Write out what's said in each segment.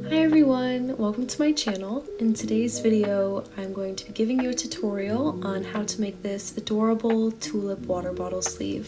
Hi everyone, welcome to my channel. In today's video, I'm going to be giving you a tutorial on how to make this adorable tulip water bottle sleeve.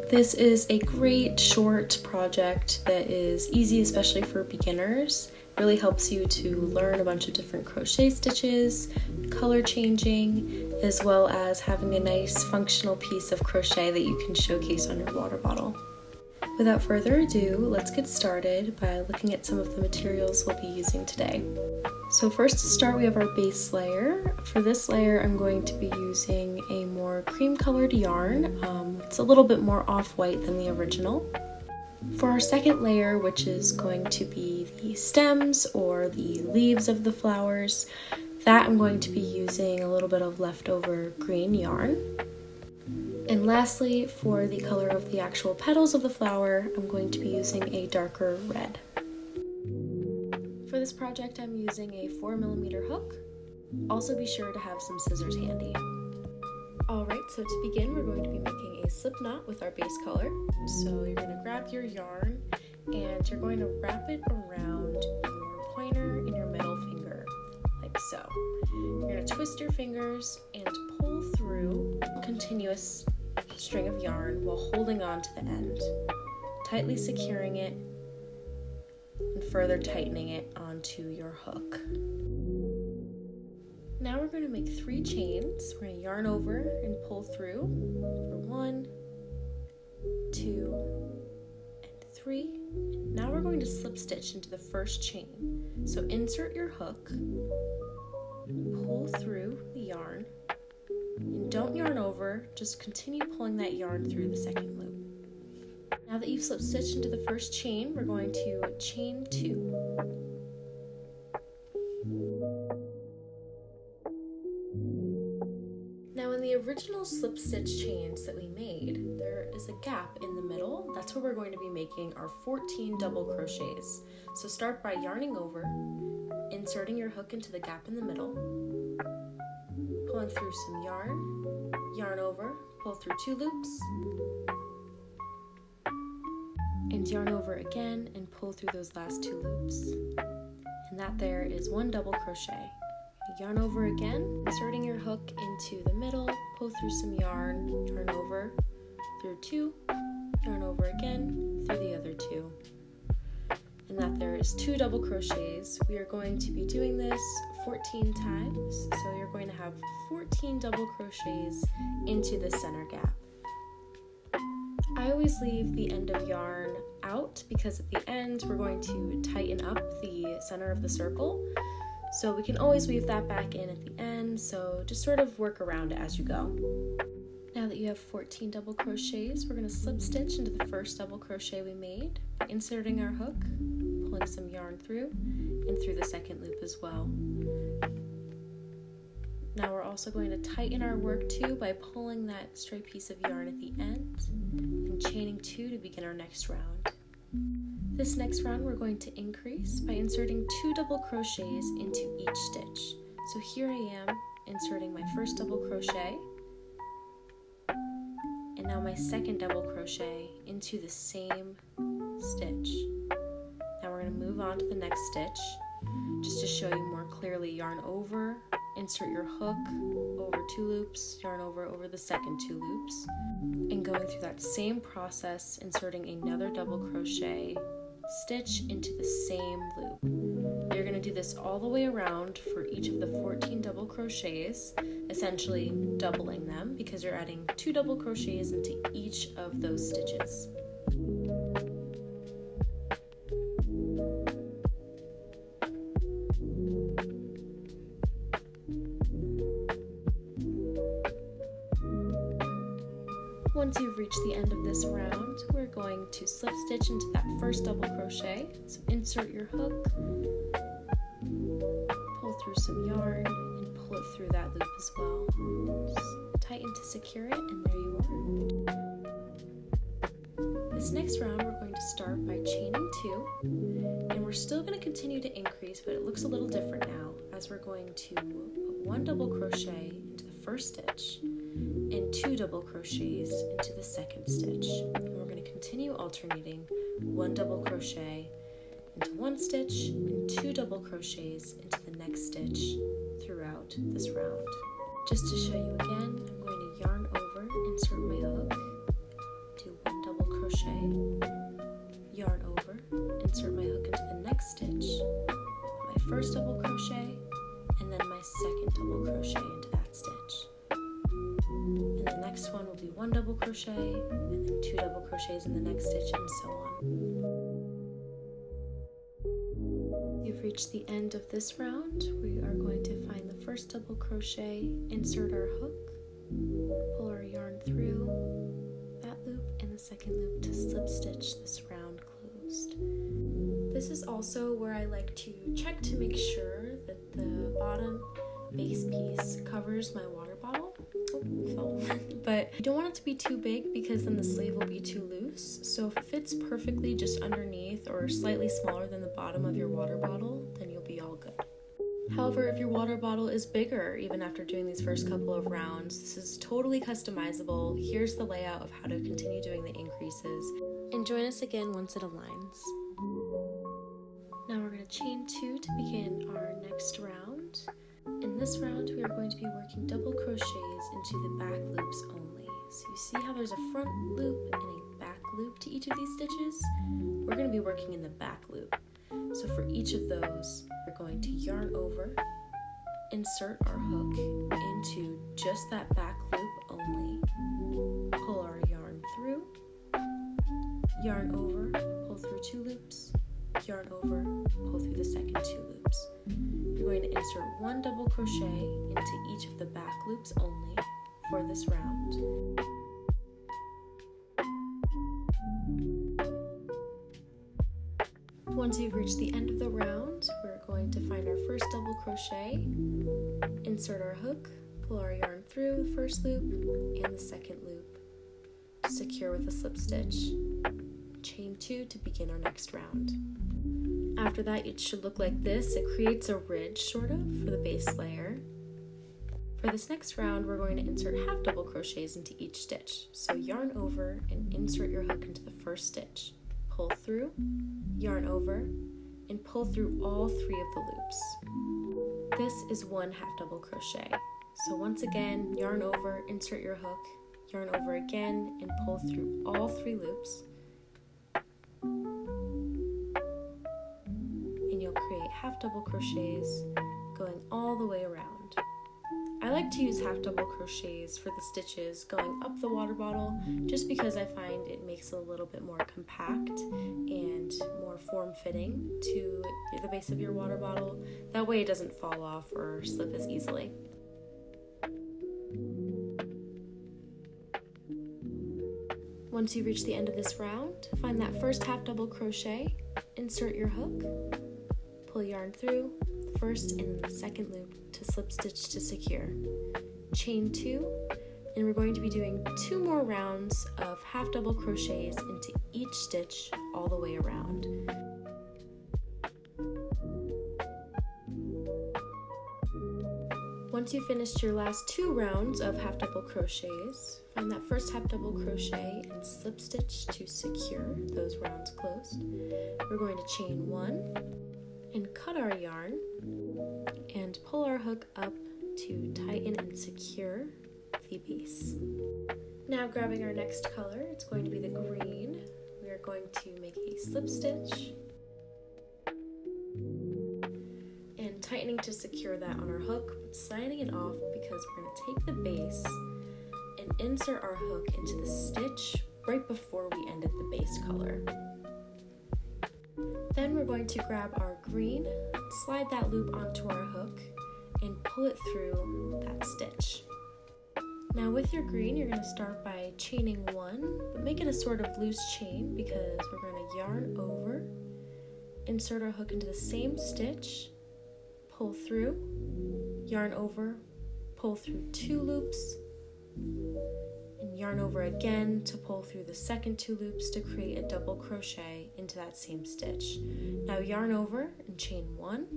This is a great short project that is easy, especially for beginners. It really helps you to learn a bunch of different crochet stitches, color changing, as well as having a nice functional piece of crochet that you can showcase on your water bottle. Without further ado, let's get started by looking at some of the materials we'll be using today. So first to start, we have our base layer. For this layer, I'm going to be using a more cream colored yarn. It's a little bit more off-white than the original. For our second layer, which is going to be the stems or the leaves of the flowers, that I'm going to be using a little bit of leftover green yarn. And lastly, for the color of the actual petals of the flower, I'm going to be using a darker red. For this project, I'm using a 4mm hook. Also be sure to have some scissors handy. Alright, so to begin, we're going to be making a slip knot with our base color. So you're going to grab your yarn and you're going to wrap it around your pointer and your middle finger, like so. You're going to twist your fingers and pull through a continuous string of yarn while holding on to the end, tightly securing it and further tightening it onto your hook. Now we're going to make 3 chains. We're going to yarn over and pull through for 1, 2, and 3. Now we're going to slip stitch into the first chain. So insert your hook, pull through the yarn, and don't yarn over, just continue pulling that yarn through the second loop. Now that you've slip stitched into the first chain, we're going to chain 2. Now in the original slip stitch chains that we made, there is a gap in the middle. That's where we're going to be making our 14 double crochets. So start by yarning over, inserting your hook into the gap in the middle, pulling through some yarn over, pull through 2 loops, and yarn over again and pull through those last 2 loops. And that there is 1 double crochet. Yarn over again, inserting your hook into the middle, pull through some yarn over through 2, yarn over again through the other 2. And that there is 2 double crochets. We are going to be doing this 14 times, so you're going to have 14 double crochets into the center gap. I always leave the end of yarn out because at the end we're going to tighten up the center of the circle, so we can always weave that back in at the end, so just sort of work around it as you go. Now that you have 14 double crochets, we're going to slip stitch into the first double crochet we made, inserting our hook, pulling some yarn through, and through the second loop as well. Now we're also going to tighten our work too by pulling that stray piece of yarn at the end and chaining 2 to begin our next round. This next round we're going to increase by inserting 2 double crochets into each stitch. So here I am inserting my first double crochet, and now my second double crochet into the same stitch. Now we're going to move on to the next stitch. Just to show you more clearly, yarn over, insert your hook over 2 loops, yarn over the second 2 loops, and going through that same process, inserting another double crochet, stitch into the same loop. You're going to do this all the way around for each of the 14 double crochets, essentially doubling them because you're adding 2 double crochets into each of those stitches. Once you've reached the end of this round, we're going to slip stitch into that first double crochet. So insert your hook, pull through some yarn, and pull it through that loop as well. Just tighten to secure it, and there you are. This next round, we're going to start by chaining 2, and we're still going to continue to increase, but it looks a little different now, as we're going to put 1 double crochet into the first stitch, and 2 double crochets into the second stitch. And we're going to continue alternating 1 double crochet into one stitch and 2 double crochets into the next stitch throughout this round. Just to show you again, I'm going to yarn over, insert my hook, do 1 double crochet, yarn over, insert my hook into the next stitch, my first double crochet, and then my second double crochet into that stitch. And the next one will be 1 double crochet, and then 2 double crochets in the next stitch, and so on. We've reached the end of this round. We are going to find the first double crochet, insert our hook, pull our yarn through that loop and the second loop to slip stitch this round closed. This is also where I like to check to make sure that the bottom base piece covers my water bottle. Oh, fell. But you don't want it to be too big because then the sleeve will be too loose. So if it fits perfectly just underneath or slightly smaller than the bottom of your water bottle, then you'll be all good. However, if your water bottle is bigger, even after doing these first couple of rounds, this is totally customizable. Here's the layout of how to continue doing the increases. And join us again once it aligns. Now we're going to chain 2 to begin our next round. In this round, we are going to be working double crochets into the back loops only. So you see how there's a front loop and a back loop to each of these stitches? We're going to be working in the back loop. So for each of those, we're going to yarn over, insert our hook into just that back loop only, pull our yarn through, yarn over, pull through 2 loops, yarn over, pull through the second 2 loops. You're going to insert 1 double crochet into each of the back loops only for this round. Once you've reached the end of the round, we're going to find our first double crochet, insert our hook, pull our yarn through the first loop and the second loop, secure with a slip stitch, chain 2 to begin our next round. After that, it should look like this. It creates a ridge, sort of, for the base layer. For this next round, we're going to insert half double crochets into each stitch. So yarn over and insert your hook into the first stitch. Pull through, yarn over, and pull through all 3 of the loops. This is 1 half double crochet. So once again, yarn over, insert your hook, yarn over again, and pull through all 3 loops. And you'll create half double crochets going all the way around. I like to use half double crochets for the stitches going up the water bottle just because I find it makes it a little bit more compact and more form-fitting to the base of your water bottle. That way it doesn't fall off or slip as easily. Once you reach the end of this round, find that first half double crochet, insert your hook, pull yarn through the first and the second loop to slip stitch to secure. Chain 2, and we're going to be doing 2 more rounds of half double crochets into each stitch all the way around. Once you've finished your last 2 rounds of half double crochets, find that first half double crochet and slip stitch to secure those rounds closed. We're going to chain 1 and cut our yarn and pull our hook up to tighten and secure the base. Now grabbing our next color, it's going to be the green. We are going to make a slip stitch and tightening to secure that on our hook, but sliding it off because we're going to take the base and insert our hook into the stitch right before we ended the base color. Then we're going to grab our green, slide that loop onto our hook, and pull it through that stitch. Now with your green, you're going to start by chaining 1, but make it a sort of loose chain because we're going to yarn over, insert our hook into the same stitch, pull through, yarn over, pull through 2 loops, and yarn over again to pull through the second 2 loops to create a double crochet into that same stitch. Now yarn over and chain 1,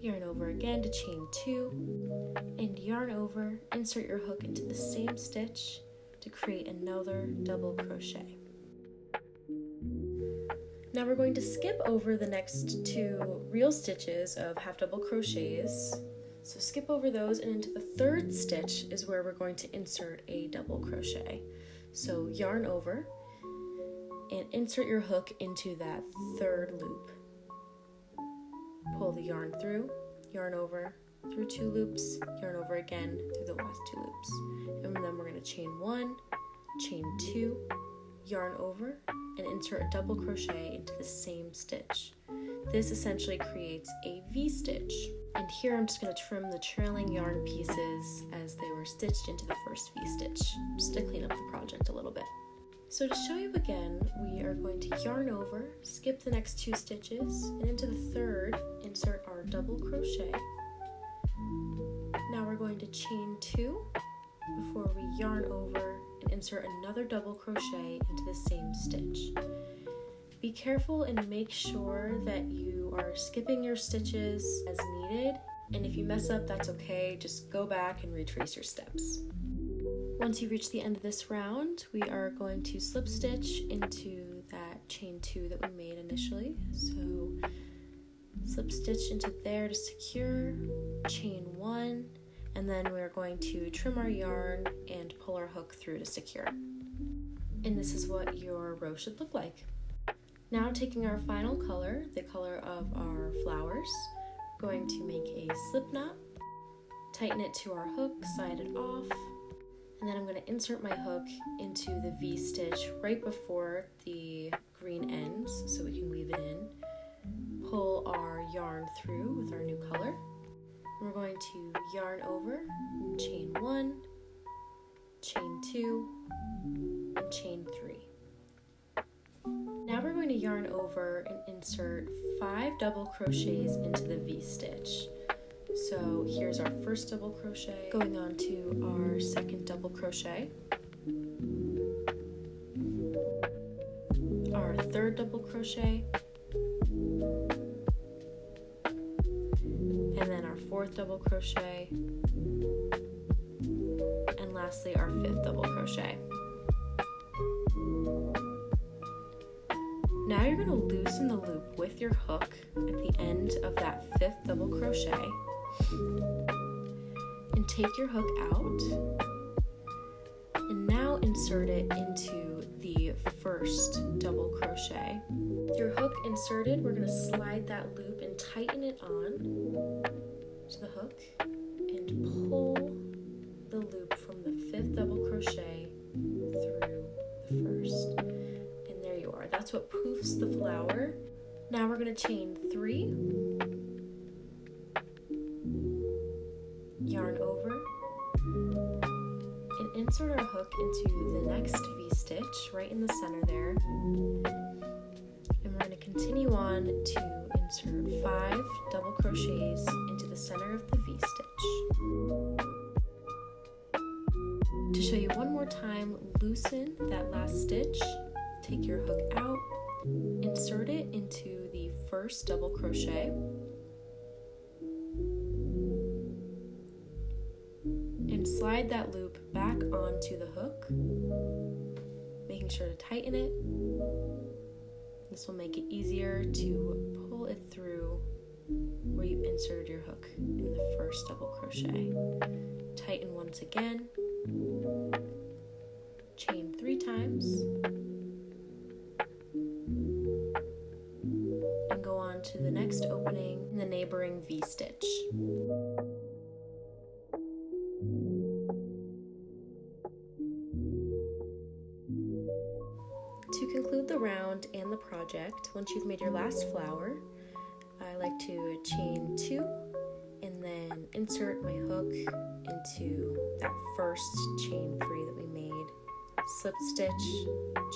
yarn over again to chain 2, and yarn over, insert your hook into the same stitch to create another double crochet. Now we're going to skip over the next 2 real stitches of half double crochets. So skip over those, and into the 3rd stitch is where we're going to insert a double crochet. So yarn over and insert your hook into that 3rd loop. Pull the yarn through, yarn over, through 2 loops, yarn over again through the last 2 loops. And then we're going to chain 1, chain 2, yarn over, and insert a double crochet into the same stitch. This essentially creates a V-stitch. And here I'm just going to trim the trailing yarn pieces as they were stitched into the first V-stitch, just to clean up the project a little bit. So to show you again, we are going to yarn over, skip the next 2 stitches, and into the 3rd, insert our double crochet. Now we're going to chain 2 before we yarn over and insert another double crochet into the same stitch. Be careful and make sure that you are skipping your stitches as needed, and if you mess up, that's okay. Just go back and retrace your steps. Once you reach the end of this round, we are going to slip stitch into that chain 2 that we made initially. So slip stitch into there to secure, chain 1, and then we're going to trim our yarn and pull our hook through to secure. And this is what your row should look like. Now taking our final color, the color of our flowers, we're going to make a slip knot, tighten it to our hook, side it off, and then I'm going to insert my hook into the V-stitch right before the green ends so we can weave it in. Pull our yarn through with our new color. We're going to yarn over, chain 1, chain 2, and chain 3. Now we're going to yarn over and insert 5 double crochets into the V-stitch. So here's our first double crochet, going on to our 2nd double crochet, our 3rd double crochet, and then our 4th double crochet, and lastly our 5th double crochet. Now you're going to loosen the loop with your hook at the end of that 5th double crochet and take your hook out, and now insert it into the 1st double crochet. With your hook inserted, we're going to slide that loop and tighten it on to the hook and pull the loop from the 5th double crochet through the 1st. And there you are. That's what poofs the flower. Now we're going to chain 3, yarn over, and insert our hook into the next V-stitch right in the center there. And we're going to continue on to insert 5 double crochets into the center of the V-stitch. To show you one more time, loosen that last stitch, take your hook out, insert it into the 1st double crochet, and slide that loop back onto the hook, making sure to tighten it. This will make it easier to pull it through where you inserted your hook in the 1st double crochet. Tighten once again, chain 3 times, and go on to the next opening in the neighboring V-stitch. To conclude the round and the project, once you've made your last flower, I like to chain 2 and then insert my hook into that 1st chain 3 that we made, slip stitch,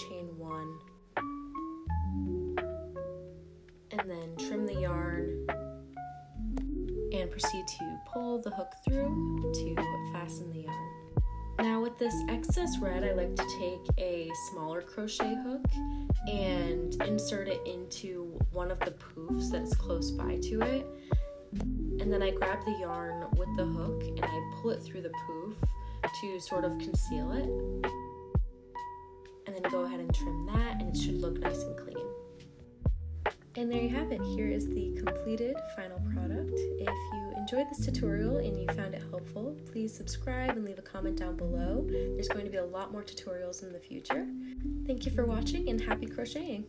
chain 1, and then trim the yarn and proceed to pull the hook through to fasten the yarn. Now with this excess red, I like to take a smaller crochet hook and insert it into one of the poofs that's close by to it. And then I grab the yarn with the hook and I pull it through the poof to sort of conceal it. And then go ahead and trim that, and it should look nice and clean. And there you have it. Here is the completed final product. If you enjoyed this tutorial and you found it helpful, please subscribe and leave a comment down below. There's going to be a lot more tutorials in the future. Thank you for watching and happy crocheting!